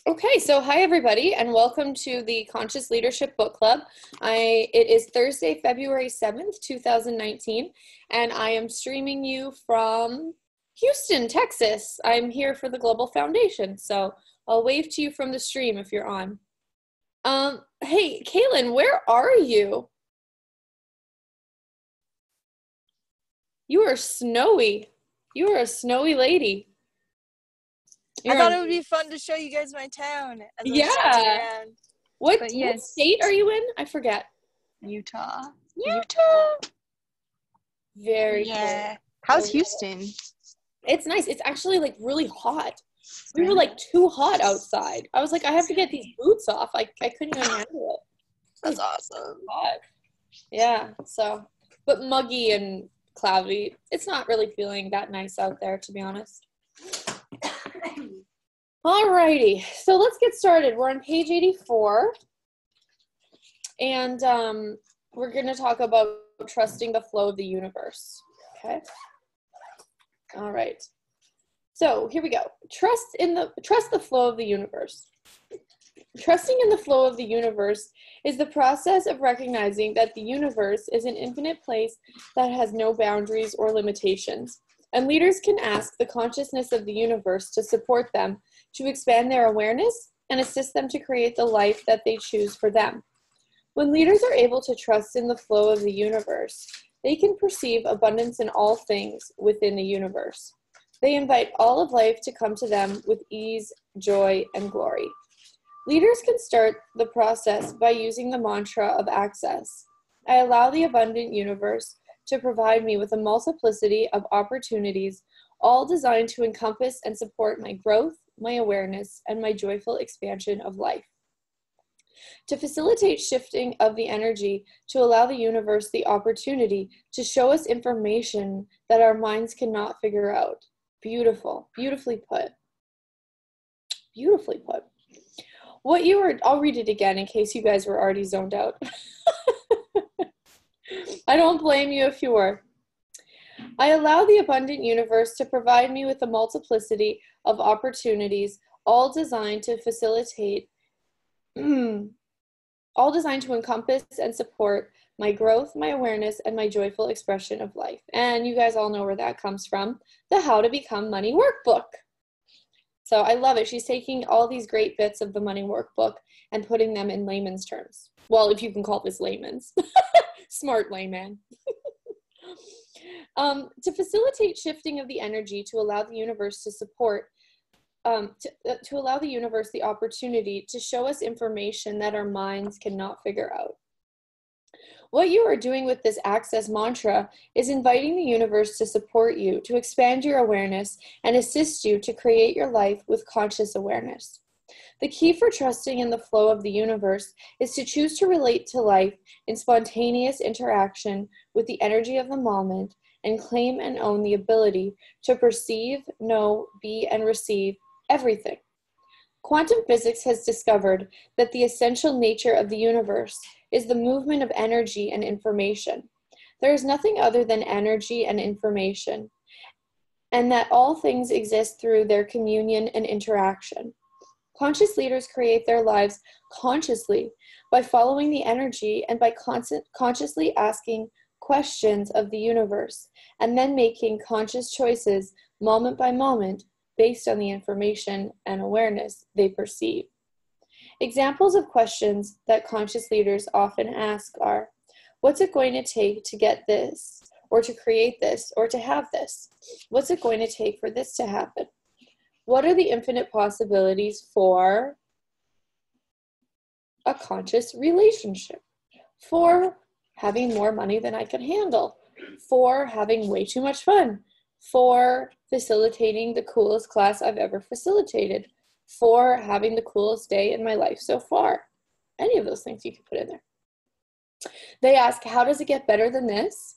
Okay, so hi everybody, and welcome to the Conscious Leadership Book Club. It is Thursday, February 7th, 2019, and I am streaming you from Houston, Texas. I'm here for the Global Foundation, so I'll wave to you from the stream if you're on. Hey, Kaylin, where are you? You are snowy. You are a snowy lady. I thought it would be fun to show you guys my town as I'm driving around. What state are you in? I forget. Utah. Very cool. How's Houston? It's nice. It's actually like really hot. We were like too hot outside. I was like, I have to get these boots off. I couldn't even handle it. That's awesome. Hot. Yeah, so, but muggy and cloudy. It's not really feeling that nice out there, to be honest. Alrighty, so let's get started. We're on page 84, and we're going to talk about trusting the flow of the universe. Okay. All right. So here we go. Trust the flow of the universe. Trusting in the flow of the universe is the process of recognizing that the universe is an infinite place that has no boundaries or limitations, and leaders can ask the consciousness of the universe to support them, to expand their awareness, and assist them to create the life that they choose for them. When leaders are able to trust in the flow of the universe, they can perceive abundance in all things within the universe. They invite all of life to come to them with ease, joy, and glory. Leaders can start the process by using the mantra of access. I allow the abundant universe to provide me with a multiplicity of opportunities, all designed to encompass and support my growth, my awareness, and my joyful expansion of life. To facilitate shifting of the energy, to allow the universe the opportunity to show us information that our minds cannot figure out. Beautiful, beautifully put. Beautifully put. I'll read it again in case you guys were already zoned out. I don't blame you if you were. I allow the abundant universe to provide me with a multiplicity of opportunities, all designed to encompass and support my growth, my awareness, and my joyful expression of life. And you guys all know where that comes from, the How to Become Money Workbook. So I love it. She's taking all these great bits of the money workbook and putting them in layman's terms. Well, if you can call this layman's. Smart layman. To facilitate shifting of the energy, to allow the universe to support, to allow the universe the opportunity to show us information that our minds cannot figure out. What you are doing with this access mantra is inviting the universe to support you, to expand your awareness, and assist you to create your life with conscious awareness. The key for trusting in the flow of the universe is to choose to relate to life in spontaneous interaction with the energy of the moment, and claim and own the ability to perceive, know, be, and receive everything. Quantum physics has discovered that the essential nature of the universe is the movement of energy and information. There is nothing other than energy and information, and that all things exist through their communion and interaction. Conscious leaders create their lives consciously by following the energy and by consciously asking questions of the universe, and then making conscious choices moment by moment based on the information and awareness they perceive. Examples of questions that conscious leaders often ask are, what's it going to take to get this, or to create this, or to have this? What's it going to take for this to happen? What are the infinite possibilities for a conscious relationship? For having more money than I can handle? For having way too much fun? For facilitating the coolest class I've ever facilitated? For having the coolest day in my life so far? Any of those things you can put in there. They ask, how does it get better than this?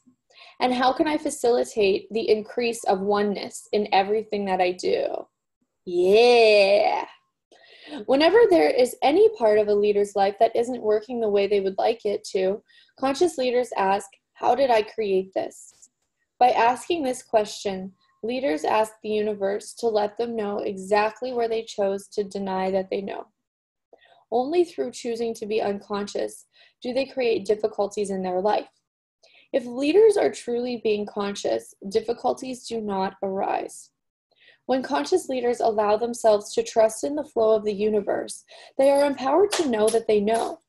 And how can I facilitate the increase of oneness in everything that I do? Yeah. Whenever there is any part of a leader's life that isn't working the way they would like it to, conscious leaders ask, how did I create this? By asking this question, Leaders ask the universe to let them know exactly where they chose to deny that they know. Only through choosing to be unconscious do they create difficulties in their life. If leaders are truly being conscious, difficulties do not arise. When conscious leaders allow themselves to trust in the flow of the universe, they are empowered to know that they know,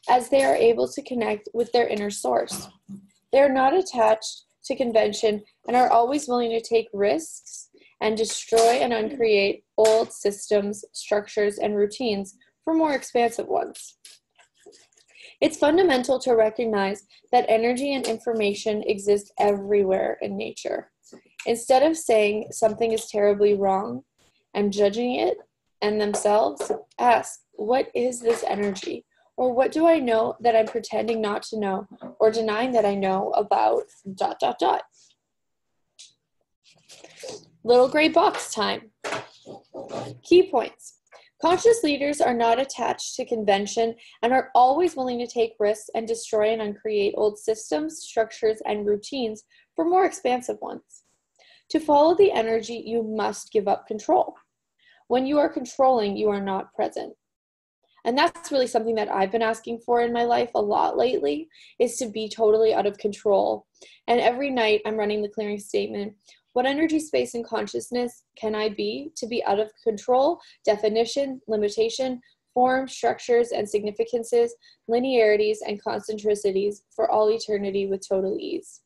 as they are able to connect with their inner source. They are not attached to convention and are always willing to take risks and destroy and uncreate old systems, structures, and routines for more expansive ones. It's fundamental to recognize that energy and information exist everywhere in nature. Instead of saying something is terribly wrong and judging it and themselves, ask, what is this energy? Or what do I know that I'm pretending not to know or denying that I know about ... Little gray box time. Key points. Conscious leaders are not attached to convention and are always willing to take risks and destroy and uncreate old systems, structures, and routines for more expansive ones. To follow the energy, you must give up control. When you are controlling, you are not present. And that's really something that I've been asking for in my life a lot lately, is to be totally out of control. And every night I'm running the clearing statement. What energy, space, and consciousness can I be to be out of control? Definition, limitation, form, structures, and significances, linearities, and concentricities for all eternity with total ease.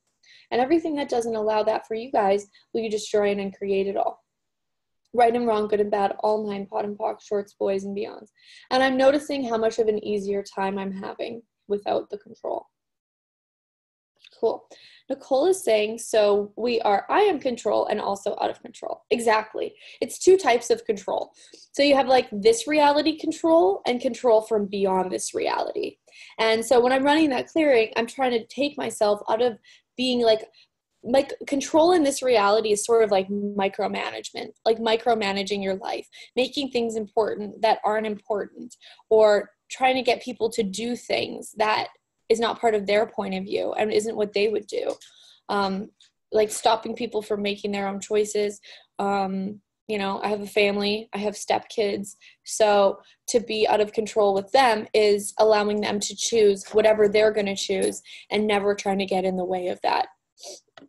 And everything that doesn't allow that for you guys, will you destroy and uncreate it all? Right and wrong, good and bad, all nine, pot and pock, shorts, boys, and beyonds. And I'm noticing how much of an easier time I'm having without the control. Cool. Nicole is saying, so I am control and also out of control. Exactly. It's two types of control. So you have like this reality control and control from beyond this reality. And so when I'm running that clearing, I'm trying to take myself out of being like control in this reality is sort of like micromanagement, like micromanaging your life, making things important that aren't important, or trying to get people to do things that is not part of their point of view and isn't what they would do. Like stopping people from making their own choices. You know, I have a family, I have stepkids. So to be out of control with them is allowing them to choose whatever they're going to choose and never trying to get in the way of that.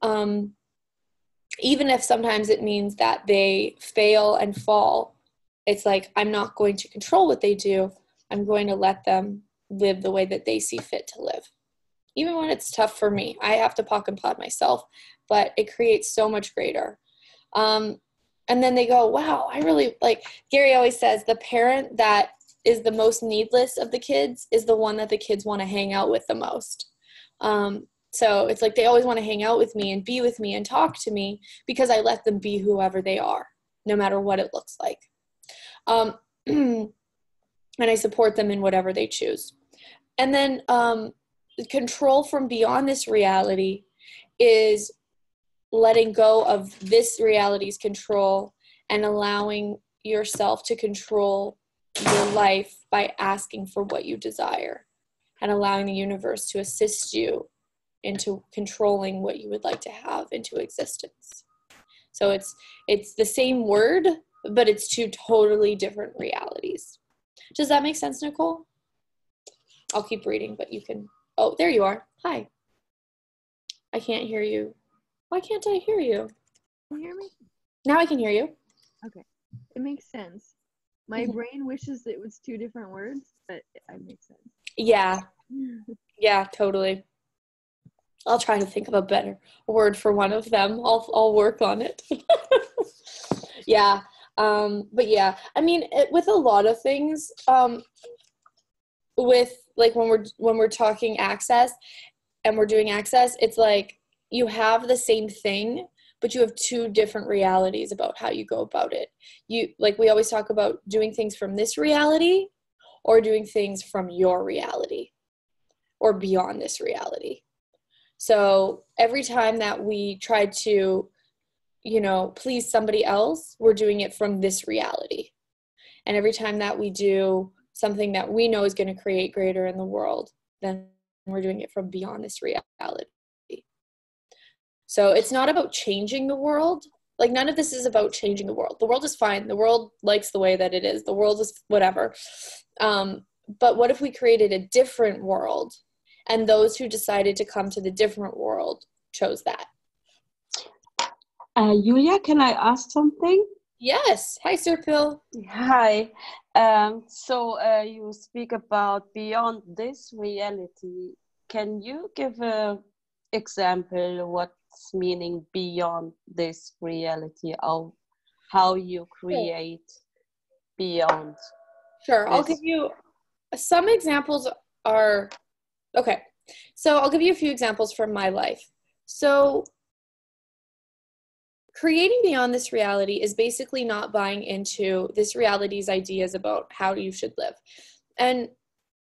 Even if sometimes it means that they fail and fall, it's like, I'm not going to control what they do. I'm going to let them live the way that they see fit to live. Even when it's tough for me, I have to pock and pod myself, but it creates so much greater. And then they go, wow, I really, like Gary always says, the parent that is the most needless of the kids is the one that the kids want to hang out with the most. So it's like they always want to hang out with me and be with me and talk to me because I let them be whoever they are, no matter what it looks like. And I support them in whatever they choose. And then control from beyond this reality is letting go of this reality's control and allowing yourself to control your life by asking for what you desire and allowing the universe to assist you into controlling what you would like to have into existence. So it's the same word, but it's two totally different realities. Does that make sense, Nicole? I'll keep reading, but you can. Oh, there you are. Hi. I can't hear you. Why can't I hear you? Can you hear me? Now I can hear you. Okay. It makes sense. My brain wishes it was two different words, but it makes sense. Yeah. Yeah, totally. I'll try to think of a better word for one of them. I'll work on it. Yeah. But yeah, I mean, with a lot of things, with like when we're talking access and we're doing access, it's like you have the same thing, but you have two different realities about how you go about it. We always talk about doing things from this reality or doing things from your reality or beyond this reality. So every time that we try to, please somebody else, we're doing it from this reality. And every time that we do something that we know is going to create greater in the world, then we're doing it from beyond this reality. So it's not about changing the world. Like, none of this is about changing the world. The world is fine. The world likes the way that it is. The world is whatever. But what if we created a different world, and those who decided to come to the different world chose that? Julia, can I ask something? Yes. Hi, Sir Pill. Hi. So you speak about beyond this reality. Can you give an example what's meaning beyond this reality, of how you create beyond? Sure. I'll give you some examples. Okay. So I'll give you a few examples from my life. So creating beyond this reality is basically not buying into this reality's ideas about how you should live. And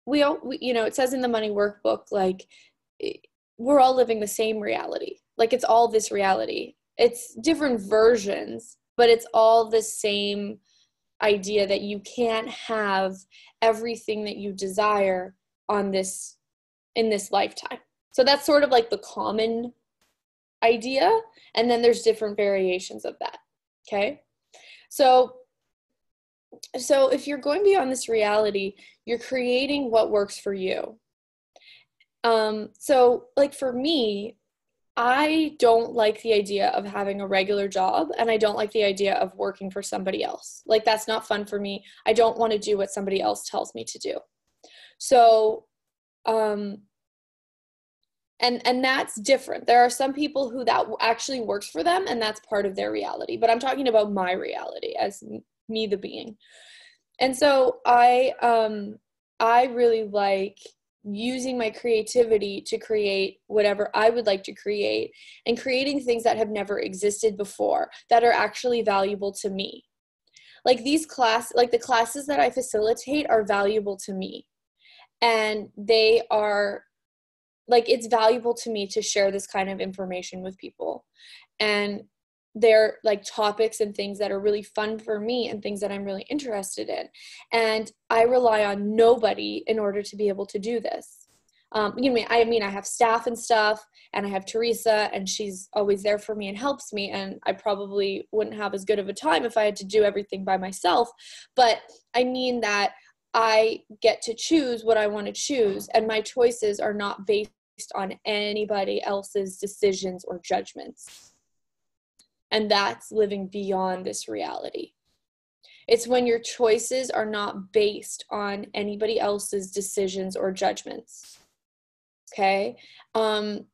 we it says in the money workbook, like, we're all living the same reality. Like, it's all this reality. It's different versions, but it's all the same idea that you can't have everything that you desire in this lifetime. So that's sort of like the common idea, and then there's different variations of that. Okay, so if you're going beyond this reality, you're creating what works for you. So like for me, I don't like the idea of having a regular job, and I don't like the idea of working for somebody else. Like, that's not fun for me. I don't want to do what somebody else tells me to do. So and that's different. There are some people who that actually works for them, and that's part of their reality. But I'm talking about my reality as me, the being. And so I really like using my creativity to create whatever I would like to create, and creating things that have never existed before that are actually valuable to me. Like the classes that I facilitate are valuable to me, and they are, like, it's valuable to me to share this kind of information with people. And they're like topics and things that are really fun for me and things that I'm really interested in. And I rely on nobody in order to be able to do this. I have staff and stuff, and I have Chutisa, and she's always there for me and helps me. And I probably wouldn't have as good of a time if I had to do everything by myself. But I mean that I get to choose what I want to choose, and my choices are not based on anybody else's decisions or judgments. And that's living beyond this reality. It's when your choices are not based on anybody else's decisions or judgments. Okay? And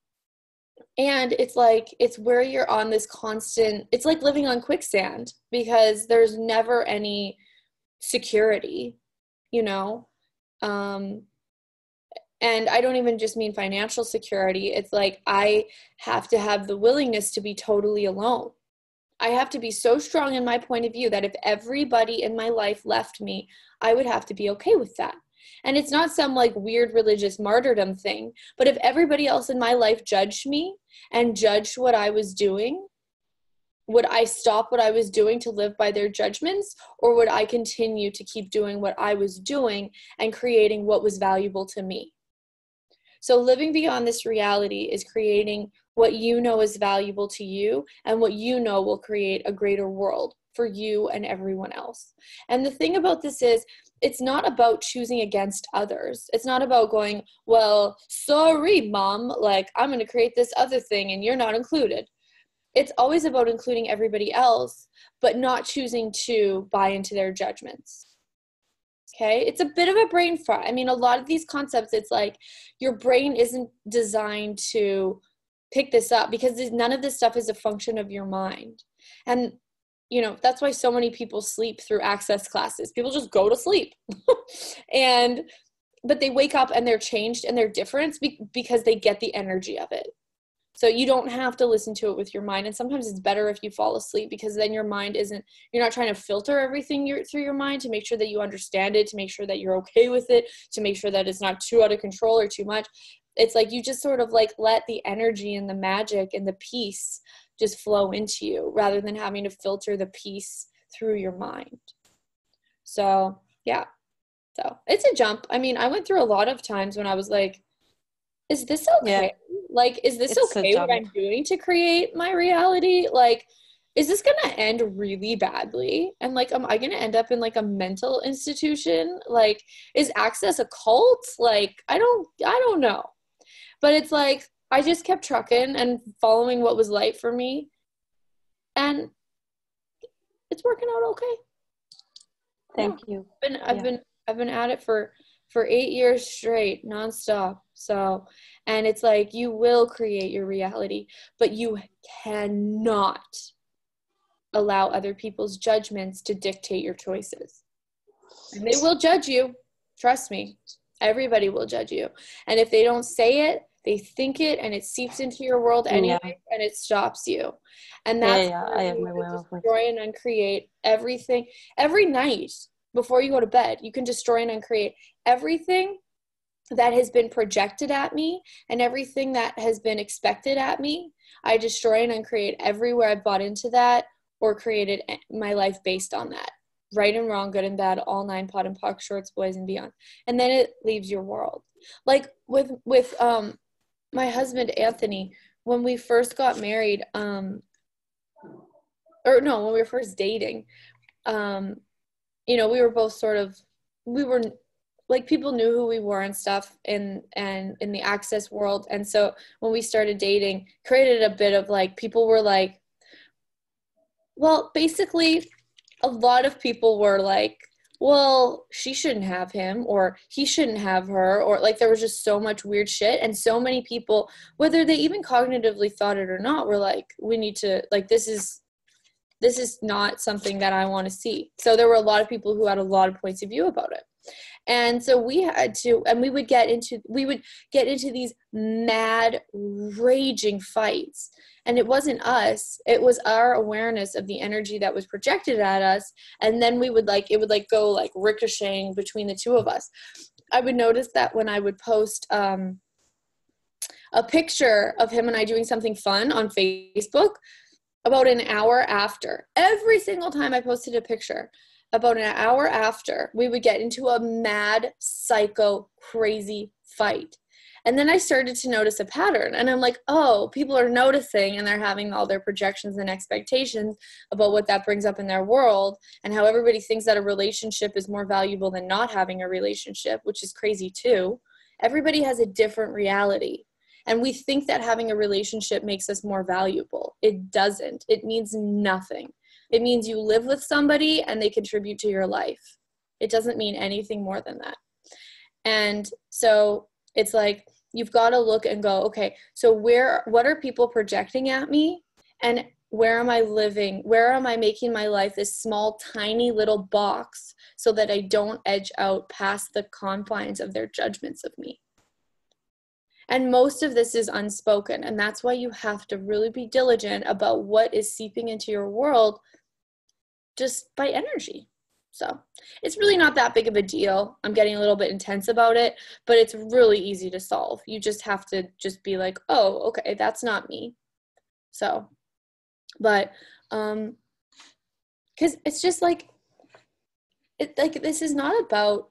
it's where you're on this constant, it's like living on quicksand, because there's never any security, and I don't even just mean financial security. It's like I have to have the willingness to be totally alone. I have to be so strong in my point of view that if everybody in my life left me, I would have to be okay with that. And it's not some like weird religious martyrdom thing, but if everybody else in my life judged me and judged what I was doing, would I stop what I was doing to live by their judgments, or would I continue to keep doing what I was doing and creating what was valuable to me? So living beyond this reality is creating what you know is valuable to you, and what you know will create a greater world for you and everyone else. And the thing about this is, it's not about choosing against others. It's not about going, well, sorry, mom, like, I'm going to create this other thing and you're not included. It's always about including everybody else, but not choosing to buy into their judgments. Okay, it's a bit of a brain fart. I mean, a lot of these concepts, it's like your brain isn't designed to pick this up, because none of this stuff is a function of your mind. And, that's why so many people sleep through access classes. People just go to sleep. But they wake up and they're changed and they're different because they get the energy of it. So you don't have to listen to it with your mind. And sometimes it's better if you fall asleep, because then your mind you're not trying to filter everything through your mind to make sure that you understand it, to make sure that you're okay with it, to make sure that it's not too out of control or too much. It's like you just sort of like let the energy and the magic and the peace just flow into you, rather than having to filter the peace through your mind. So, yeah. So it's a jump. I mean, I went through a lot of times when I was like, is this okay? Yeah. Like, is this okay what I'm doing to create my reality? Like, is this gonna end really badly? And like, am I gonna end up in like a mental institution? Like, is Access a cult? Like, I don't know. But it's like, I just kept trucking and following what was light for me. And it's working out okay. Thank you. I've been at it for 8 years straight, nonstop. So, and it's like, you will create your reality, but you cannot allow other people's judgments to dictate your choices. And they will judge you. Trust me. Everybody will judge you. And if they don't say it, they think it, and it seeps into your world anyway, and it stops you. And that's I am aware of it. Destroy and uncreate everything. Every night before you go to bed, you can destroy and uncreate everything that has been projected at me and everything that has been expected at me. I destroy and uncreate everywhere I've bought into that or created my life based on that. Right and wrong, good and bad, all 9 pot and pock, shorts, boys, and beyond. And then it leaves your world. Like with my husband, Anthony, when we first got married, when we were first dating, we were both we were like, people knew who we were and stuff in the Access world. And so when we started dating, created a bit of like, people were like, well, basically a lot of people were like, well, she shouldn't have him, or he shouldn't have her, or like, there was just so much weird shit. And so many people, whether they even cognitively thought it or not, were like, we need to, like, this is not something that I want to see. So there were a lot of people who had a lot of points of view about it. And so we had to, and we would get into these mad, raging fights. And it wasn't us, it was our awareness of the energy that was projected at us. And then it would go like ricocheting between the two of us. I would notice that when I would post a picture of him and I doing something fun on Facebook, about an hour after, every single time I posted a picture, about an hour after, we would get into a mad, psycho, crazy fight. And then I started to notice a pattern, and I'm like, oh, people are noticing, and they're having all their projections and expectations about what that brings up in their world, and how everybody thinks that a relationship is more valuable than not having a relationship, which is crazy too. Everybody has a different reality. And we think that having a relationship makes us more valuable. It doesn't. It means nothing. It means you live with somebody and they contribute to your life. It doesn't mean anything more than that. And so it's like, you've got to look and go, okay, so what are people projecting at me? And where am I living? Where am I making my life this small, tiny little box so that I don't edge out past the confines of their judgments of me? And most of this is unspoken. And that's why you have to really be diligent about what is seeping into your world just by energy. So it's really not that big of a deal. I'm getting a little bit intense about it, but it's really easy to solve. You just have to just be like, oh, okay, that's not me. So, but, because it's just like, this is not about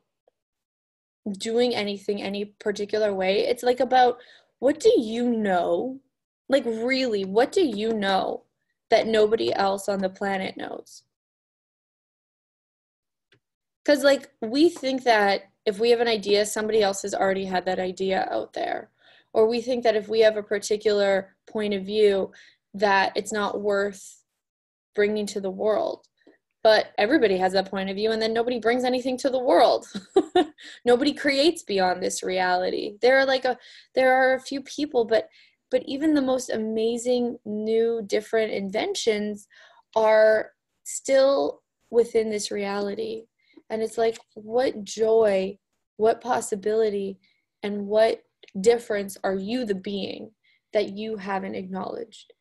doing anything any particular way. It's like about, what do you know? Like, really, what do you know that nobody else on the planet knows? Because like, we think that if we have an idea, somebody else has already had that idea out there. Or we think that if we have a particular point of view, that it's not worth bringing to the world. But everybody has that point of view, and then nobody brings anything to the world. Nobody creates beyond this reality. There are a few people, but even the most amazing, new, different inventions are still within this reality. And it's like, what joy, what possibility, and what difference are you the being that you haven't acknowledged?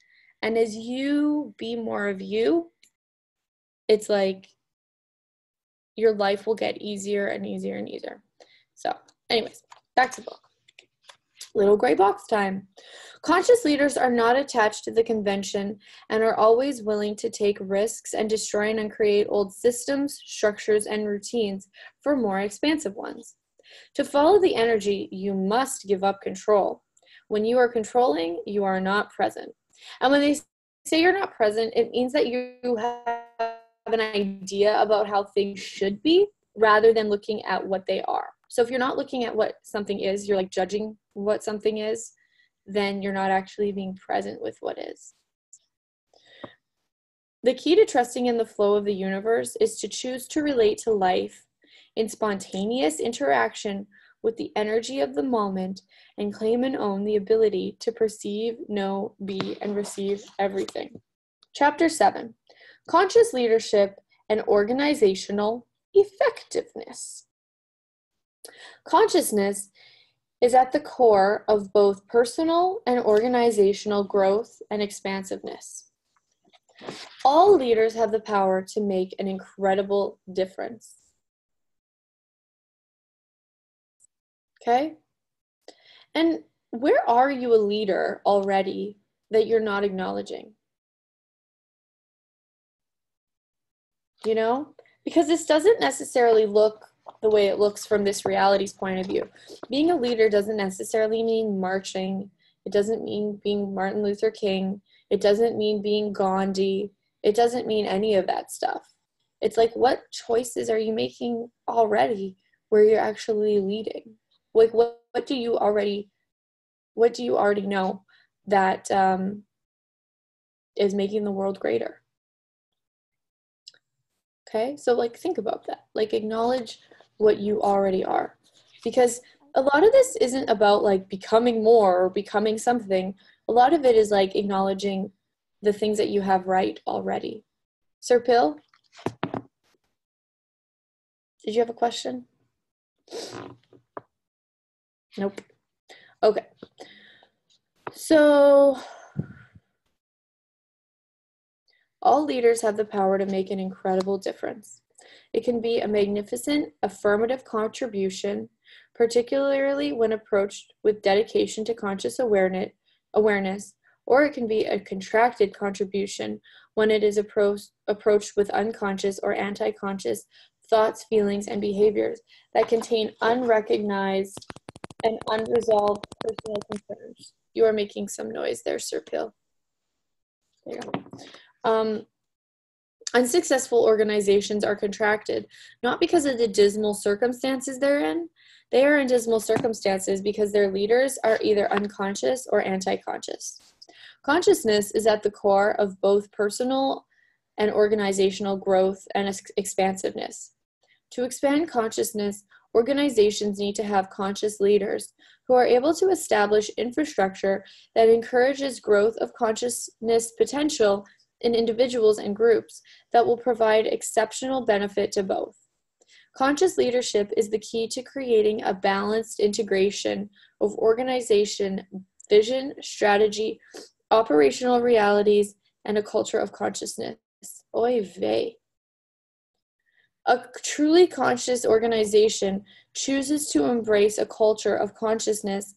And as you be more of you, it's like your life will get easier and easier and easier. So anyways, back to the book. Little gray box time. Conscious leaders are not attached to the convention and are always willing to take risks and destroy and uncreate old systems, structures, and routines for more expansive ones. To follow the energy, you must give up control. When you are controlling, you are not present. And when they say you're not present, it means that you have an idea about how things should be rather than looking at what they are. So if you're not looking at what something is, you're like judging what something is, then you're not actually being present with what is. The key to trusting in the flow of the universe is to choose to relate to life in spontaneous interaction with the energy of the moment and claim and own the ability to perceive, know, be, and receive everything. Chapter 7, Conscious Leadership and Organizational Effectiveness. Consciousness is at the core of both personal and organizational growth and expansiveness. All leaders have the power to make an incredible difference. Okay? And where are you a leader already that you're not acknowledging? You know? Because this doesn't necessarily look the way it looks from this reality's point of view. Being a leader doesn't necessarily mean marching. It doesn't mean being Martin Luther King. It doesn't mean being Gandhi. It doesn't mean any of that stuff. It's like, what choices are you making already where you're actually leading? Like, what do you already know that is making the world greater? Okay, so like think about that. Like acknowledge what you already are. Because a lot of this isn't about like becoming more or becoming something. A lot of it is like acknowledging the things that you have right already. Sir Pill, did you have a question? Nope. Okay. So all leaders have the power to make an incredible difference. It can be a magnificent, affirmative contribution, particularly when approached with dedication to conscious awareness, or it can be a contracted contribution when it is approached with unconscious or anti-conscious thoughts, feelings, and behaviors that contain unrecognized and unresolved personal concerns. You are making some noise there, Sir Pill. There you go. Unsuccessful organizations are contracted, not because of the dismal circumstances they're in. They are in dismal circumstances because their leaders are either unconscious or anti-conscious. Consciousness is at the core of both personal and organizational growth and expansiveness. To expand consciousness, organizations need to have conscious leaders who are able to establish infrastructure that encourages growth of consciousness potential in individuals and groups that will provide exceptional benefit to both. Conscious leadership is the key to creating a balanced integration of organization, vision, strategy, operational realities, and a culture of consciousness. Oy vey. A truly conscious organization chooses to embrace a culture of consciousness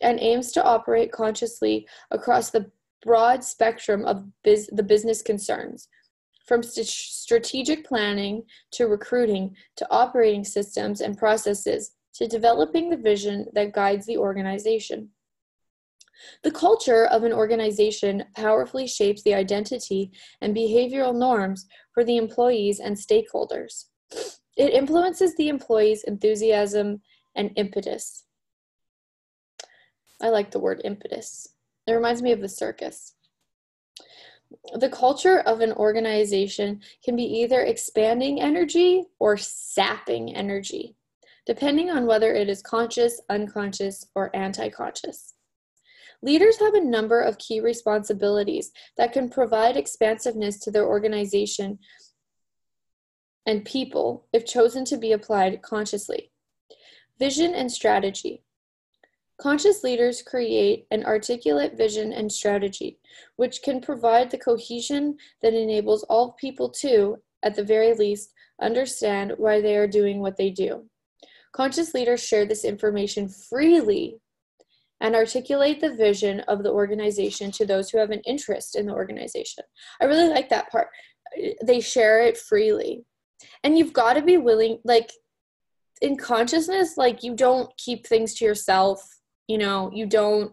and aims to operate consciously across the broad spectrum of the business concerns, from strategic planning to recruiting to operating systems and processes to developing the vision that guides the organization. The culture of an organization powerfully shapes the identity and behavioral norms for the employees and stakeholders. It influences the employees' enthusiasm and impetus. I like the word impetus. It reminds me of the circus. The culture of an organization can be either expanding energy or sapping energy, depending on whether it is conscious, unconscious, or anti-conscious. Leaders have a number of key responsibilities that can provide expansiveness to their organization and people if chosen to be applied consciously. Vision and strategy. Conscious leaders create an articulate vision and strategy, which can provide the cohesion that enables all people to, at the very least, understand why they are doing what they do. Conscious leaders share this information freely and articulate the vision of the organization to those who have an interest in the organization. I really like that part. They share it freely. And you've got to be willing, like, in consciousness, like, you don't keep things to yourself. You know, you don't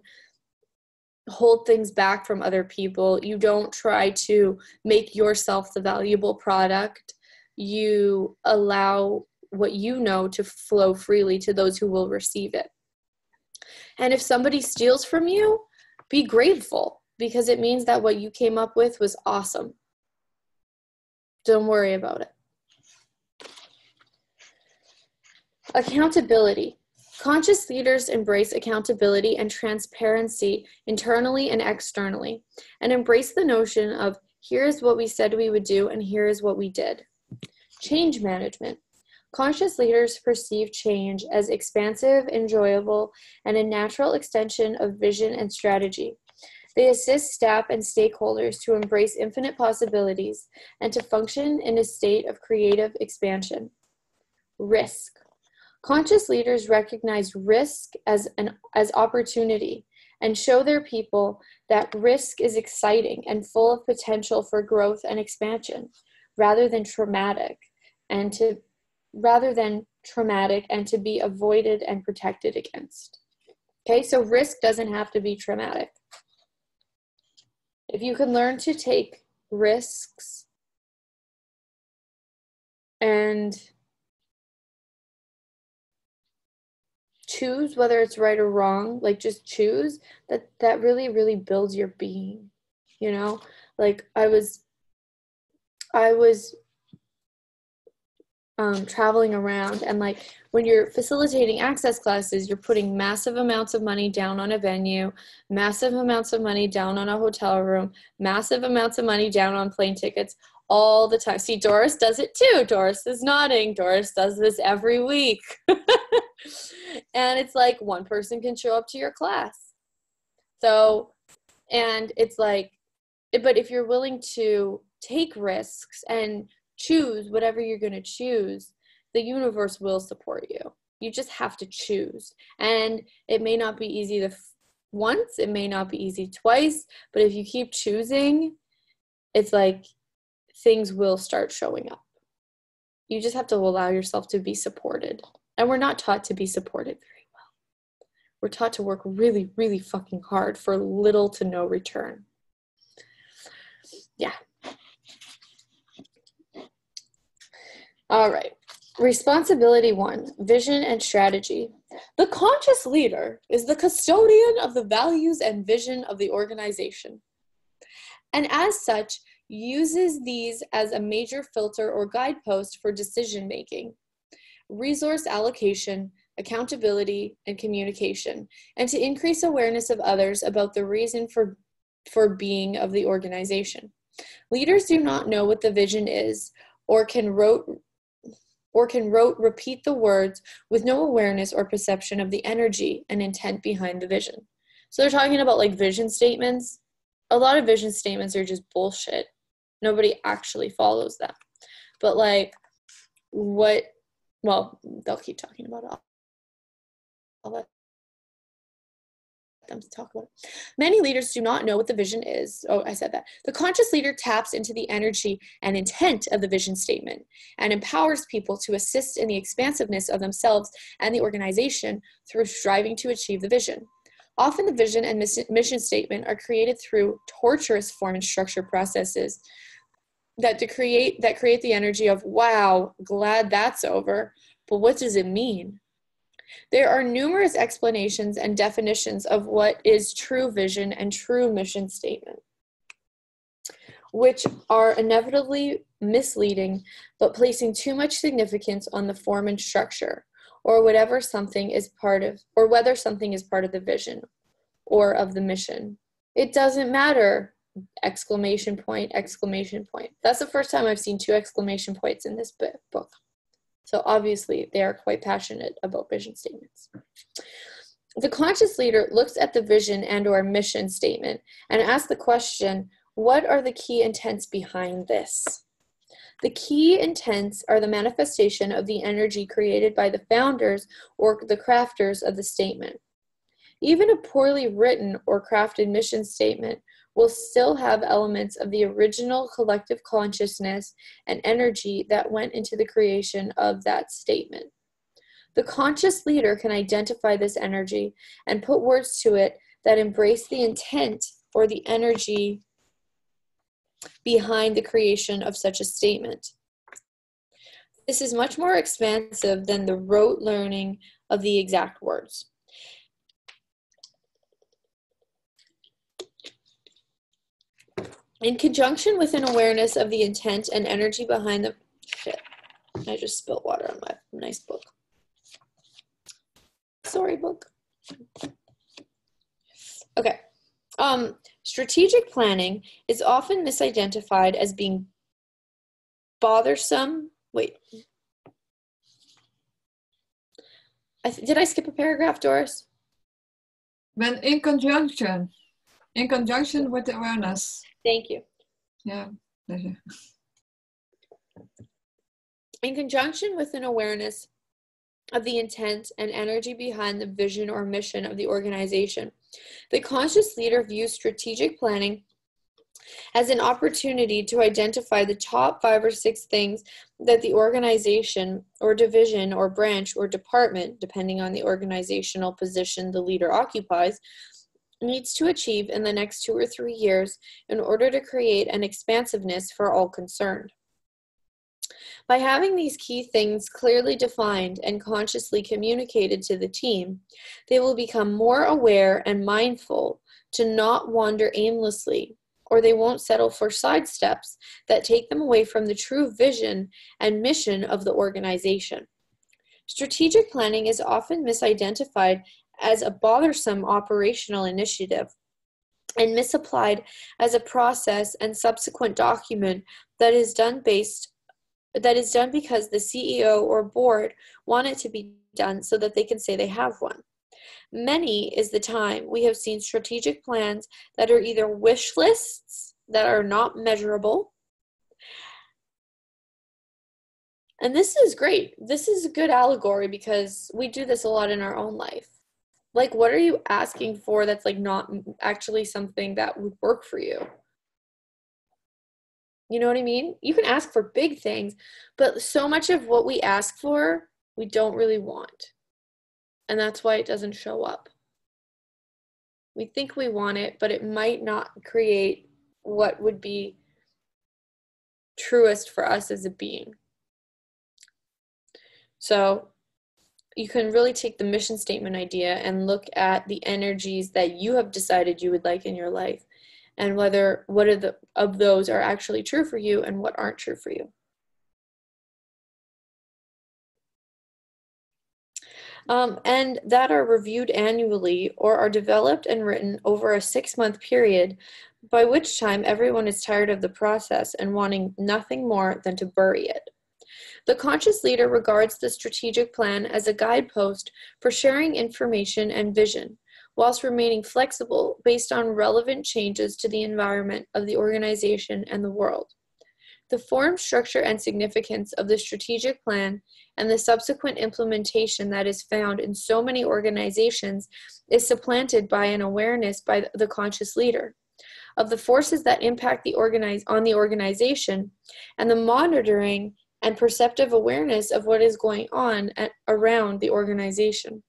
hold things back from other people. You don't try to make yourself the valuable product. You allow what you know to flow freely to those who will receive it. And if somebody steals from you, be grateful, because it means that what you came up with was awesome. Don't worry about it. Accountability. Conscious leaders embrace accountability and transparency internally and externally, and embrace the notion of here's what we said we would do and here is what we did. Change management. Conscious leaders perceive change as expansive, enjoyable, and a natural extension of vision and strategy. They assist staff and stakeholders to embrace infinite possibilities and to function in a state of creative expansion. Risk. Conscious leaders recognize risk as opportunity and show their people that risk is exciting and full of potential for growth and expansion, rather than traumatic and to be avoided and protected against. Okay, so risk doesn't have to be traumatic. If you can learn to take risks and choose whether it's right or wrong, like just choose, that really, really builds your being, you know? Like I was traveling around, and like when you're facilitating access classes, you're putting massive amounts of money down on a venue, massive amounts of money down on a hotel room, massive amounts of money down on plane tickets all the time. See, Doris does it too. Doris is nodding. Doris does this every week. And it's like one person can show up to your class. So, and it's like, but if you're willing to take risks and choose whatever you're going to choose, the universe will support you. You just have to choose. And it may not be easy once, it may not be easy twice, but if you keep choosing, it's like things will start showing up. You just have to allow yourself to be supported. And we're not taught to be supported very well. We're taught to work really, really fucking hard for little to no return. Yeah. All right. Responsibility 1, vision and strategy. The conscious leader is the custodian of the values and vision of the organization, and as such, uses these as a major filter or guidepost for decision making, resource allocation, accountability, and communication, and to increase awareness of others about the reason for being of the organization. Leaders do not know what the vision is, or can repeat the words with no awareness or perception of the energy and intent behind the vision. So they're talking about like vision statements. A lot of vision statements are just bullshit. Nobody actually follows them. But like they'll keep talking about it. I'll let them talk about it. Many leaders do not know what the vision is. Oh, I said that. The conscious leader taps into the energy and intent of the vision statement and empowers people to assist in the expansiveness of themselves and the organization through striving to achieve the vision. Often the vision and mission statement are created through torturous form and structure processes that create the energy of, wow, glad that's over, but what does it mean? There are numerous explanations and definitions of what is true vision and true mission statement, which are inevitably misleading, but placing too much significance on the form and structure, or whether something is part of the vision or of the mission. It doesn't matter! Exclamation point, exclamation point. That's the first time I've seen 2 exclamation points in this book. So obviously they are quite passionate about vision statements. The conscious leader looks at the vision and/or mission statement and asks the question, what are the key intents behind this? The key intents are the manifestation of the energy created by the founders or the crafters of the statement. Even a poorly written or crafted mission statement will still have elements of the original collective consciousness and energy that went into the creation of that statement. The conscious leader can identify this energy and put words to it that embrace the intent or the energy behind the creation of such a statement. This is much more expansive than the rote learning of the exact words. In conjunction with an awareness of the intent and energy behind the... Shit, I just spilled water on my nice book. Sorry, book. Okay. Strategic planning is often misidentified as being bothersome. Wait. Did I skip a paragraph, Doris? When in conjunction with awareness. Thank you. Yeah, pleasure. In conjunction with an awareness of the intent and energy behind the vision or mission of the organization, the conscious leader views strategic planning as an opportunity to identify the top 5 or 6 things that the organization or division or branch or department, depending on the organizational position the leader occupies, needs to achieve in the next 2 or 3 years in order to create an expansiveness for all concerned. By having these key things clearly defined and consciously communicated to the team, they will become more aware and mindful to not wander aimlessly, or they won't settle for sidesteps that take them away from the true vision and mission of the organization. Strategic planning is often misidentified as a bothersome operational initiative and misapplied as a process and subsequent document that is done because the CEO or board want it to be done so that they can say they have one. Many is the time we have seen strategic plans that are either wish lists that are not measurable. And this is great. This is a good allegory because we do this a lot in our own life. Like, what are you asking for that's like not actually something that would work for you? You know what I mean? You can ask for big things, but so much of what we ask for, we don't really want. And that's why it doesn't show up. We think we want it, but it might not create what would be truest for us as a being. So you can really take the mission statement idea and look at the energies that you have decided you would like in your life, and what of those are actually true for you and what aren't true for you. And that are reviewed annually or are developed and written over a 6-month period, by which time everyone is tired of the process and wanting nothing more than to bury it. The conscious leader regards the strategic plan as a guidepost for sharing information and vision, whilst remaining flexible based on relevant changes to the environment of the organization and the world. The form, structure, and significance of the strategic plan and the subsequent implementation that is found in so many organizations is supplanted by an awareness by the conscious leader of the forces that impact the organization, and the monitoring and perceptive awareness of what is going on around the organization.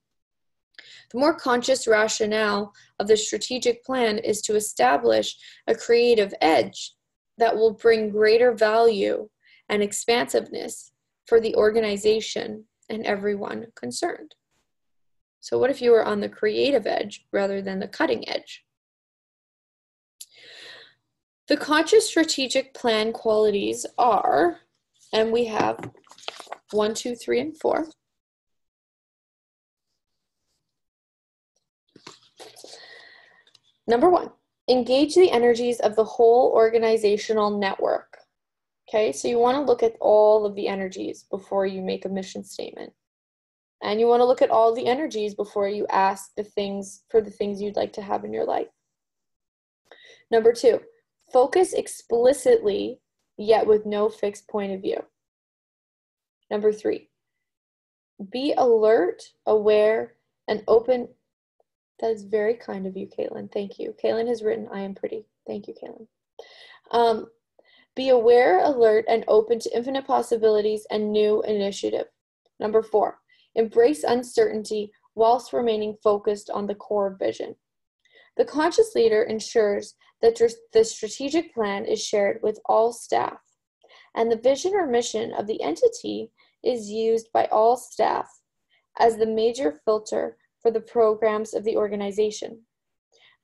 The more conscious rationale of the strategic plan is to establish a creative edge that will bring greater value and expansiveness for the organization and everyone concerned. So what if you were on the creative edge rather than the cutting edge? The conscious strategic plan qualities are, and we have 1, 2, 3, and 4. Number 1, engage the energies of the whole organizational network. Okay, so you want to look at all of the energies before you make a mission statement. And you want to look at all the energies before you ask the things you'd like to have in your life. Number 2, focus explicitly, yet with no fixed point of view. Number 3, be alert, aware, and open. That is very kind of you, Caitlin. Thank you. Caitlin has written, I am pretty. Thank you, Caitlin. Be aware, alert, and open to infinite possibilities and new initiative. Number 4, embrace uncertainty whilst remaining focused on the core vision. The conscious leader ensures that the strategic plan is shared with all staff, and the vision or mission of the entity is used by all staff as the major filter for the programs of the organization.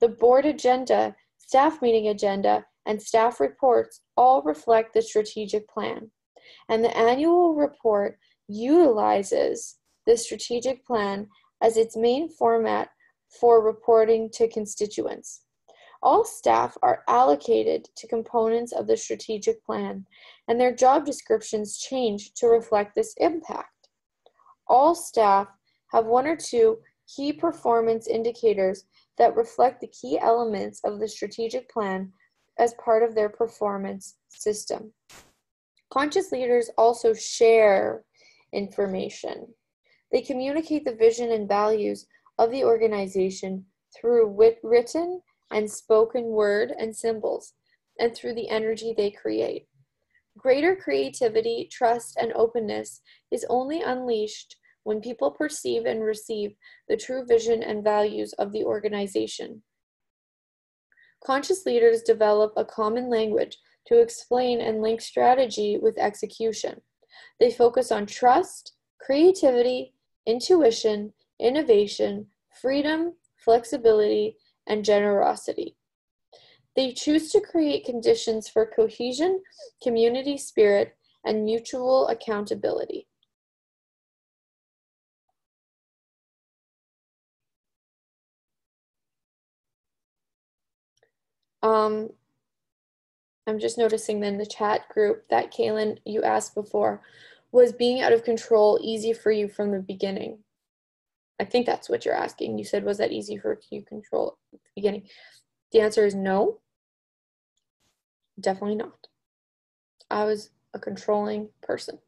The board agenda, staff meeting agenda, and staff reports all reflect the strategic plan, and the annual report utilizes the strategic plan as its main format for reporting to constituents. All staff are allocated to components of the strategic plan, and their job descriptions change to reflect this impact. All staff have one or two key performance indicators that reflect the key elements of the strategic plan as part of their performance system. Conscious leaders also share information. They communicate the vision and values of the organization through written and spoken word and symbols, and through the energy they create. Greater creativity, trust, and openness is only unleashed when people perceive and receive the true vision and values of the organization. Conscious leaders develop a common language to explain and link strategy with execution. They focus on trust, creativity, intuition, innovation, freedom, flexibility, and generosity. They choose to create conditions for cohesion, community spirit, and mutual accountability. I'm just noticing in the chat group that Kaylin, you asked before, was being out of control easy for you from the beginning? I think that's what you're asking. You said, was that easy for you to control at the beginning? The answer is no, definitely not. I was a controlling person.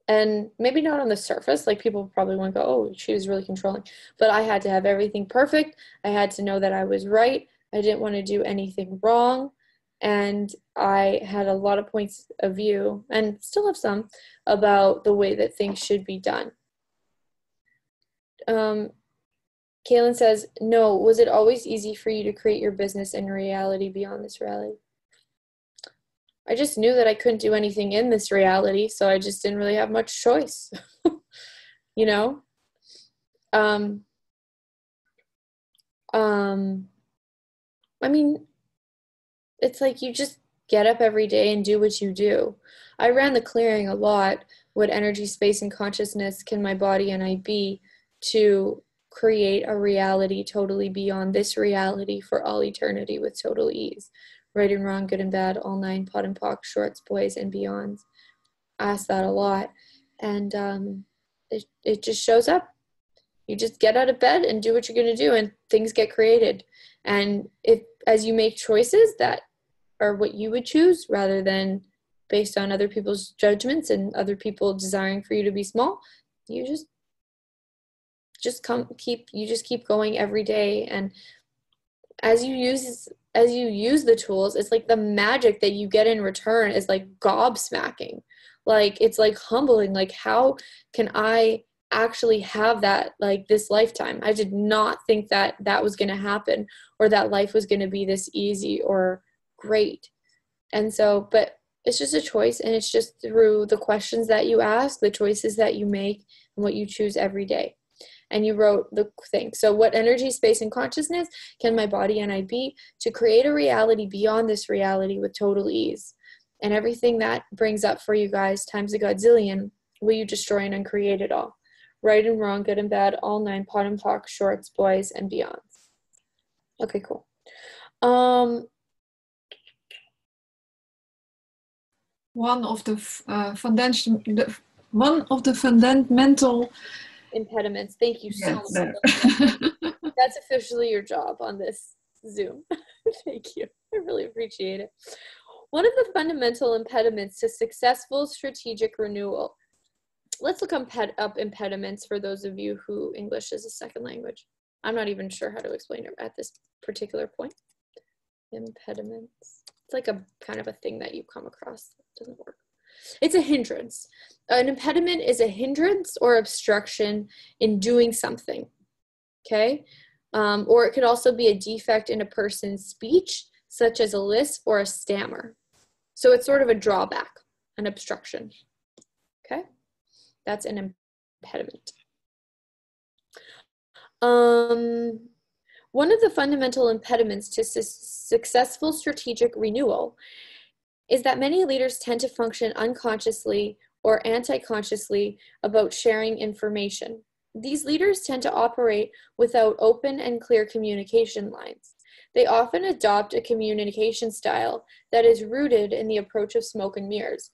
And maybe not on the surface, like people probably won't go, oh, she was really controlling. But I had to have everything perfect. I had to know that I was right. I didn't want to do anything wrong. And I had a lot of points of view, and still have some, about the way that things should be done. Kaylin says, no, was it always easy for you to create your business and reality beyond this reality? I just knew that I couldn't do anything in this reality, so I just didn't really have much choice, you know? I mean, it's like you just get up every day and do what you do. I ran the clearing a lot. What energy, space, and consciousness can my body and I be to create a reality totally beyond this reality for all eternity with total ease? Right and wrong, good and bad, all nine, pot and pock, shorts, boys, and beyonds. I ask that a lot. And it just shows up. You just get out of bed and do what you're going to do, and things get created. And as you make choices that are what you would choose rather than based on other people's judgments and other people desiring for you to be small, you just keep going every day. And as you use the tools, it's like the magic that you get in return is like gobsmacking. Like, it's like humbling. Like, how can I actually have that, like, this lifetime? I did not think that that was going to happen, or that life was going to be this easy or great. And so, but it's just a choice, and it's just through the questions that you ask, the choices that you make, and what you choose every day. And you wrote the thing. So what energy, space, and consciousness can my body and I be to create a reality beyond this reality with total ease? And everything that brings up for you guys times a godzillion, will you destroy and uncreate it all? Right and wrong, good and bad, all nine, pot and pock, shorts, boys, and beyonds. Okay, cool. One of the fundamental impediments. Thank you so much. That's officially your job on this Zoom. Thank you. I really appreciate it. One of the fundamental impediments to successful strategic renewal. Let's look up impediments for those of you who English is a second language. I'm not even sure how to explain it at this particular point. Impediments. It's like a kind of a thing that you come across. It doesn't work. It's a hindrance. An impediment is a hindrance or obstruction in doing something. Okay? Or it could also be a defect in a person's speech, such as a lisp or a stammer. So it's sort of a drawback, an obstruction. Okay? That's an impediment. One of the fundamental impediments to successful strategic renewal is that many leaders tend to function unconsciously or anti-consciously about sharing information. These leaders tend to operate without open and clear communication lines. They often adopt a communication style that is rooted in the approach of smoke and mirrors.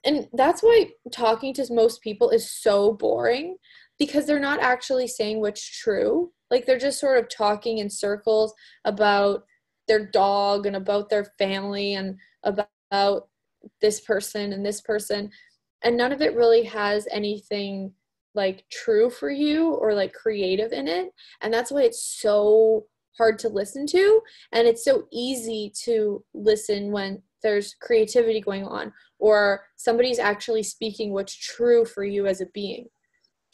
And that's why talking to most people is so boring, because they're not actually saying what's true. Like, they're just sort of talking in circles about their dog and about their family and about this person and this person. And none of it really has anything like true for you or like creative in it. And that's why it's so hard to listen to. And it's so easy to listen when there's creativity going on or somebody's actually speaking what's true for you as a being.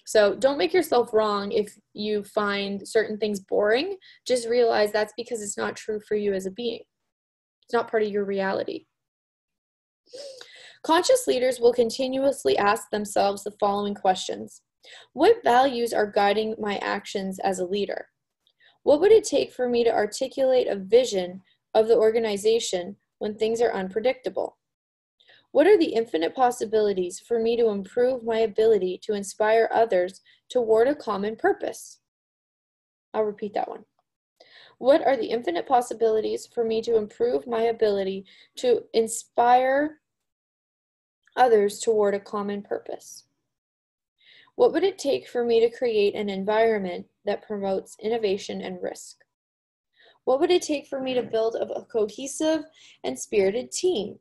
So don't make yourself wrong if you find certain things boring. Just realize that's because it's not true for you as a being. It's not part of your reality. Conscious leaders will continuously ask themselves the following questions. What values are guiding my actions as a leader? What would it take for me to articulate a vision of the organization when things are unpredictable? What are the infinite possibilities for me to improve my ability to inspire others toward a common purpose? I'll repeat that one. What are the infinite possibilities for me to improve my ability to inspire others toward a common purpose? What would it take for me to create an environment that promotes innovation and risk? What would it take for me to build a cohesive and spirited team?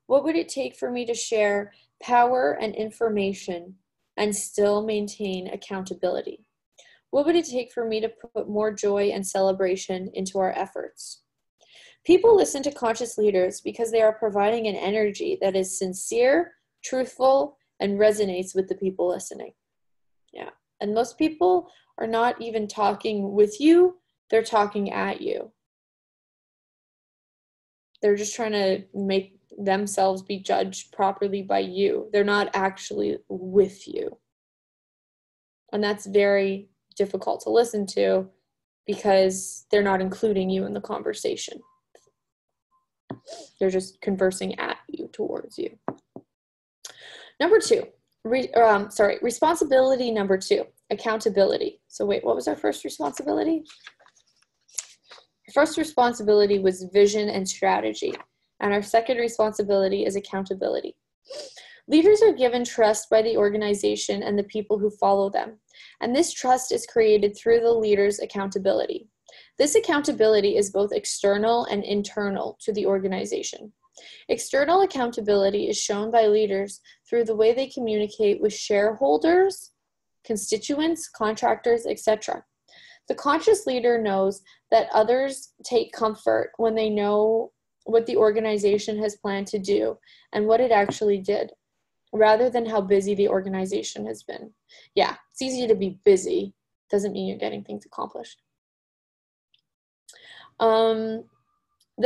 What would it take for me to share power and information and still maintain accountability? What would it take for me to put more joy and celebration into our efforts? People listen to conscious leaders because they are providing an energy that is sincere, truthful, and resonates with the people listening. Yeah. And most people are not even talking with you, they're talking at you. They're just trying to make themselves be judged properly by you. They're not actually with you. And that's very difficult to listen to because they're not including you in the conversation. They're just conversing at you, towards you. Number two, responsibility number two, accountability. So wait, what was our first responsibility? Our first responsibility was vision and strategy. And our second responsibility is accountability. Leaders are given trust by the organization and the people who follow them. And this trust is created through the leader's accountability. This accountability is both external and internal to the organization. External accountability is shown by leaders through the way they communicate with shareholders, constituents, contractors, etc. The conscious leader knows that others take comfort when they know what the organization has planned to do and what it actually did, rather than how busy the organization has been. Yeah, it's easy to be busy. Doesn't mean you're getting things accomplished. The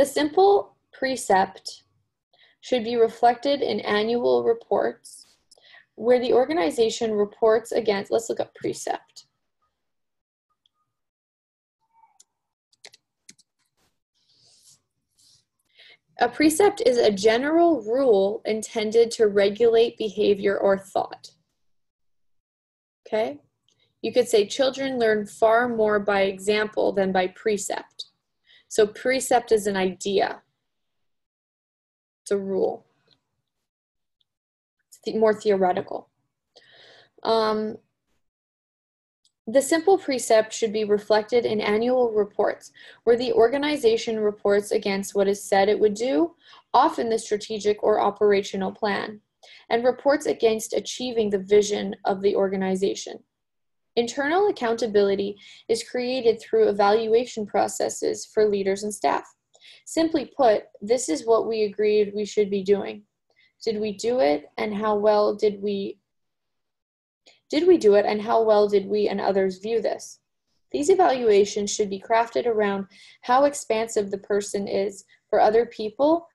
simple precept should be reflected in annual reports where the organization reports against, let's look up precept. A precept is a general rule intended to regulate behavior or thought. Okay? You could say children learn far more by example than by precept. So precept is an idea. It's a rule. It's more theoretical. The simple precept should be reflected in annual reports where the organization reports against what is said it would do, often the strategic or operational plan, and reports against achieving the vision of the organization. Internal accountability is created through evaluation processes for leaders and staff. Simply put, this is what we agreed we should be doing. Did we do it, and how well did we do it, and how well did we and others view this? These evaluations should be crafted around how expansive the person is for other people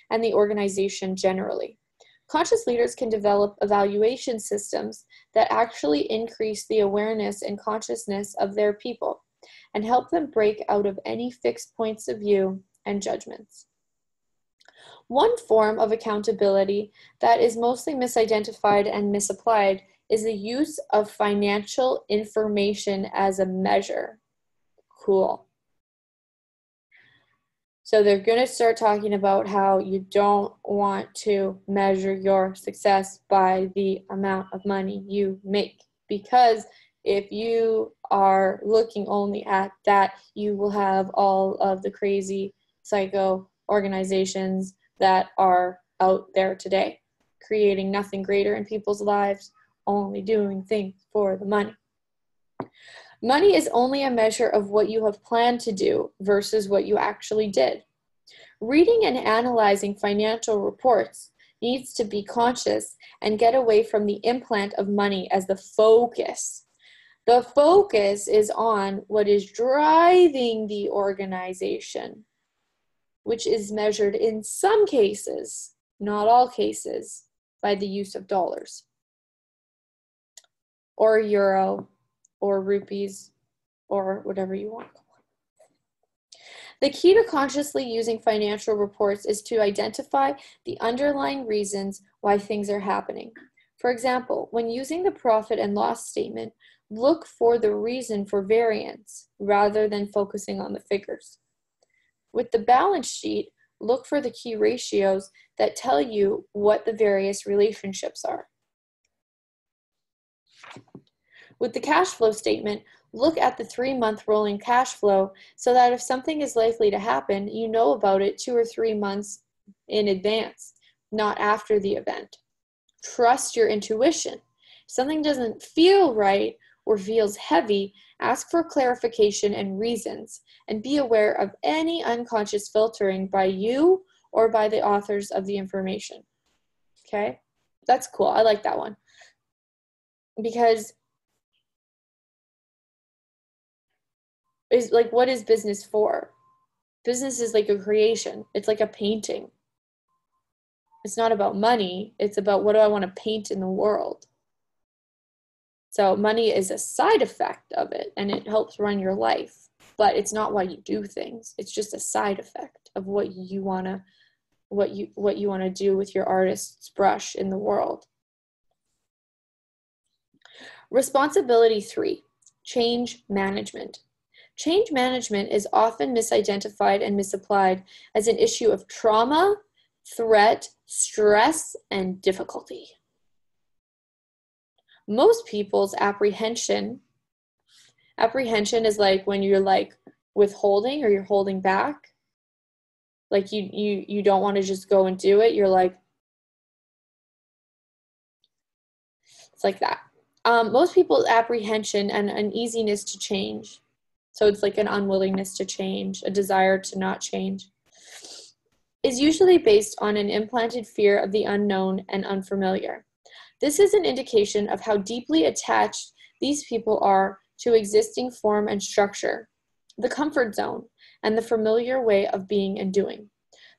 and the organization generally. Conscious leaders can develop evaluation systems that actually increase the awareness and consciousness of their people and help them break out of any fixed points of view and judgments. One form of accountability that is mostly misidentified and misapplied is the use of financial information as a measure. Cool. So they're going to start talking about how you don't want to measure your success by the amount of money you make, because if you are looking only at that, you will have all of the crazy psycho organizations that are out there today, creating nothing greater in people's lives, only doing things for the money. Money is only a measure of what you have planned to do versus what you actually did. Reading and analyzing financial reports needs to be conscious and get away from the implant of money as the focus. The focus is on what is driving the organization, which is measured in some cases, not all cases, by the use of dollars or euro or rupees or whatever you want. The key to consciously using financial reports is to identify the underlying reasons why things are happening. For example, when using the profit and loss statement, look for the reason for variance rather than focusing on the figures. With the balance sheet, look for the key ratios that tell you what the various relationships are. With the cash flow statement, look at the 3-month rolling cash flow so that if something is likely to happen, you know about it 2 or 3 months in advance, not after the event. Trust your intuition. If something doesn't feel right or feels heavy, ask for clarification and reasons, and be aware of any unconscious filtering by you or by the authors of the information. Okay? That's cool. I like that one. Because is like, what is business for? Business is like a creation. It's like a painting. It's not about money. It's about what do I want to paint in the world. So money is a side effect of it, and it helps run your life, but it's not why you do things. It's just a side effect of what you want to do with your artist's brush in the world. Responsibility 3, change management. Change management is often misidentified and misapplied as an issue of trauma, threat, stress, and difficulty. Most people's apprehension is like when you're like withholding or you're holding back. Like you don't want to just go and do it. You're like, it's like that. Most people's apprehension and uneasiness to change. So it's like an unwillingness to change, a desire to not change, is usually based on an implanted fear of the unknown and unfamiliar. This is an indication of how deeply attached these people are to existing form and structure, the comfort zone, and the familiar way of being and doing.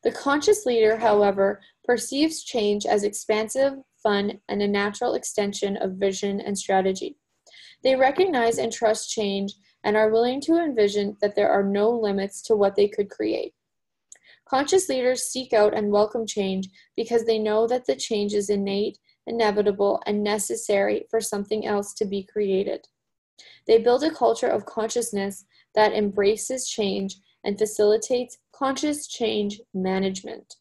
The conscious leader, however, perceives change as expansive, fun, and a natural extension of vision and strategy. They recognize and trust change and are willing to envision that there are no limits to what they could create. Conscious leaders seek out and welcome change because they know that the change is innate, inevitable, and necessary for something else to be created. They build a culture of consciousness that embraces change and facilitates conscious change management.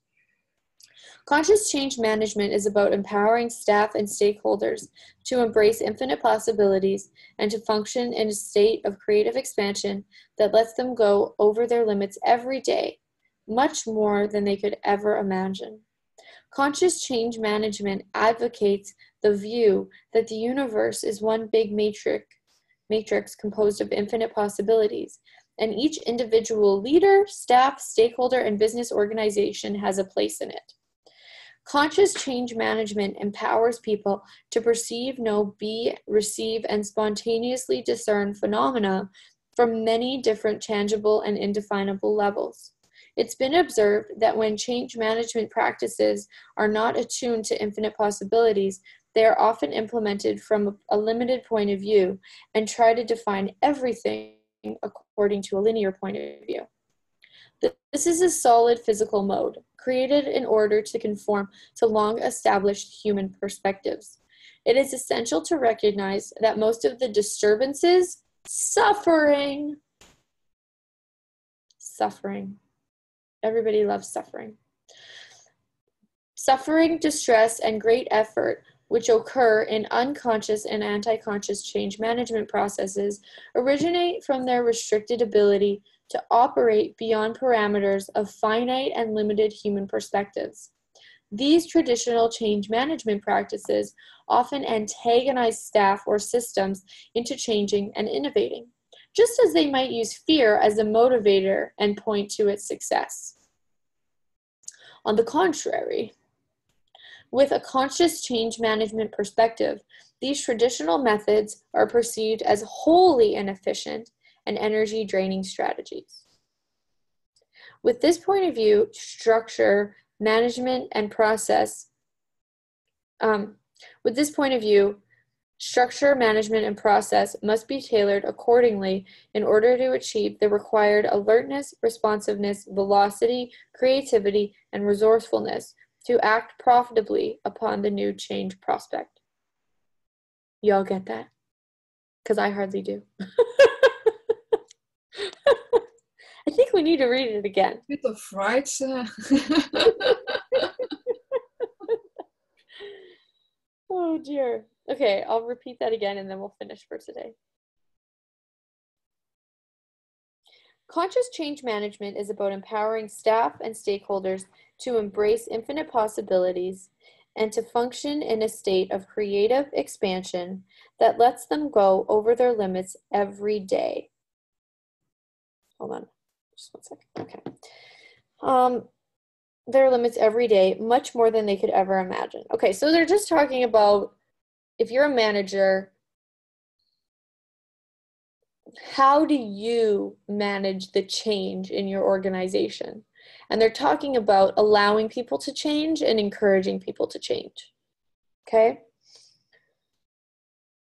Conscious change management is about empowering staff and stakeholders to embrace infinite possibilities and to function in a state of creative expansion that lets them go over their limits every day, much more than they could ever imagine. Conscious change management advocates the view that the universe is one big matrix composed of infinite possibilities, and each individual leader, staff, stakeholder, and business organization has a place in it. Conscious change management empowers people to perceive, know, be, receive, and spontaneously discern phenomena from many different tangible and indefinable levels. It's been observed that when change management practices are not attuned to infinite possibilities, they are often implemented from a limited point of view and try to define everything according to a linear point of view. This is a solid physical mode, created in order to conform to long-established human perspectives. It is essential to recognize that most of the disturbances, suffering. Everybody loves suffering. Suffering, distress, and great effort, which occur in unconscious and anti-conscious change management processes, originate from their restricted ability to operate beyond parameters of finite and limited human perspectives. These traditional change management practices often antagonize staff or systems into changing and innovating, just as they might use fear as a motivator and point to its success. On the contrary, with a conscious change management perspective, these traditional methods are perceived as wholly inefficient and energy-draining strategies. With this point of view, structure, management, and process, must be tailored accordingly in order to achieve the required alertness, responsiveness, velocity, creativity, and resourcefulness to act profitably upon the new change prospect. Y'all get that? Because I hardly do. I think we need to read it again. Bit of fright. Oh dear. Okay, I'll repeat that again and then we'll finish for today. Conscious change management is about empowering staff and stakeholders to embrace infinite possibilities and to function in a state of creative expansion that lets them go over their limits every day. Hold on, just 1 second. Okay. Their limits every day, much more than they could ever imagine. Okay, so they're just talking about if you're a manager, how do you manage the change in your organization? And they're talking about allowing people to change and encouraging people to change. Okay?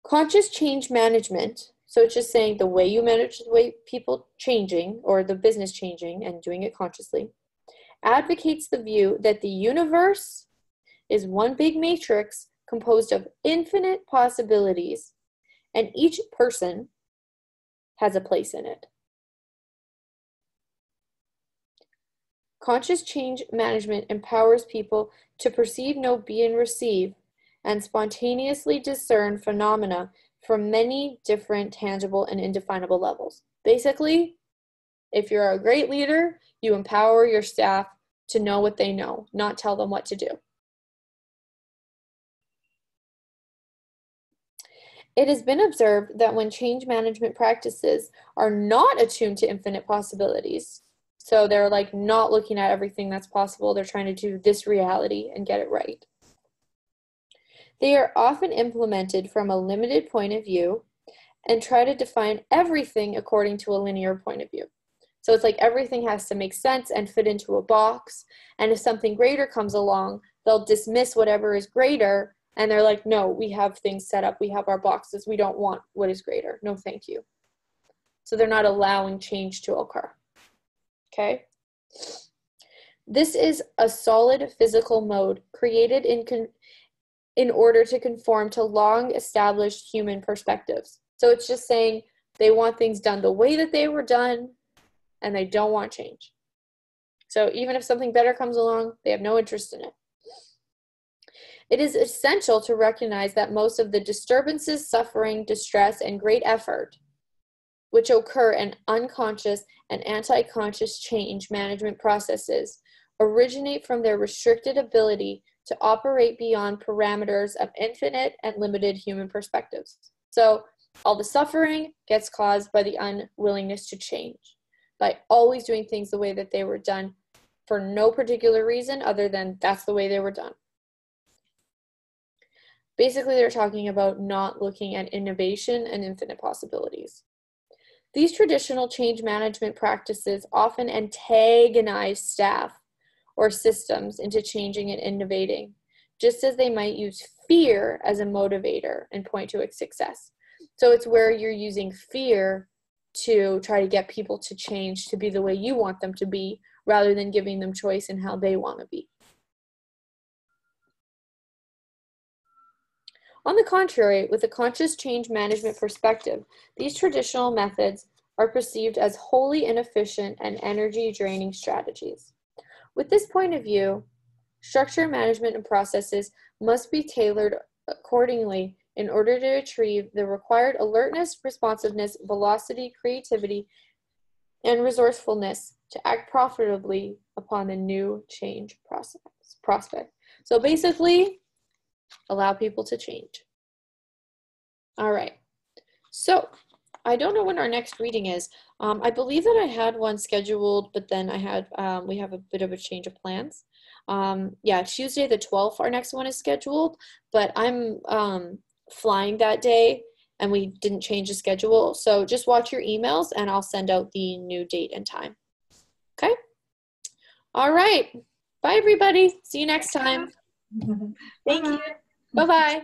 Conscious change management, so it's just saying the way you manage the way people changing or the business changing and doing it consciously, advocates the view that the universe is one big matrix composed of infinite possibilities, and each person has a place in it. Conscious change management empowers people to perceive, know, be, and receive, and spontaneously discern phenomena from many different tangible and indefinable levels. Basically, if you're a great leader, you empower your staff to know what they know, not tell them what to do. It has been observed that when change management practices are not attuned to infinite possibilities, so they're like not looking at everything that's possible, they're trying to do this reality and get it right. They are often implemented from a limited point of view and try to define everything according to a linear point of view. So it's like everything has to make sense and fit into a box, and if something greater comes along, they'll dismiss whatever is greater. And they're like, no, we have things set up. We have our boxes. We don't want what is greater. No, thank you. So they're not allowing change to occur. Okay? This is a solid physical mode created in order to conform to long-established human perspectives. So it's just saying they want things done the way that they were done, and they don't want change. So even if something better comes along, they have no interest in it. It is essential to recognize that most of the disturbances, suffering, distress, and great effort, which occur in unconscious and anti-conscious change management processes, originate from their restricted ability to operate beyond parameters of infinite and limited human perspectives. So all the suffering gets caused by the unwillingness to change, by always doing things the way that they were done for no particular reason other than that's the way they were done. Basically, they're talking about not looking at innovation and infinite possibilities. These traditional change management practices often antagonize staff or systems into changing and innovating, just as they might use fear as a motivator and point to its success. So it's where you're using fear to try to get people to change to be the way you want them to be, rather than giving them choice in how they want to be. On the contrary, with a conscious change management perspective, these traditional methods are perceived as wholly inefficient and energy-draining strategies. With this point of view, structure management and processes must be tailored accordingly in order to achieve the required alertness, responsiveness, velocity, creativity, and resourcefulness to act profitably upon the new change prospect. So basically, allow people to change. All right. So I don't know when our next reading is. I believe that I had one scheduled, but then we have a bit of a change of plans. Yeah, Tuesday the 12th, our next one is scheduled, but I'm flying that day and we didn't change the schedule. So just watch your emails and I'll send out the new date and time. Okay? All right. Bye, everybody. See you next time. Thank you. Bye-bye.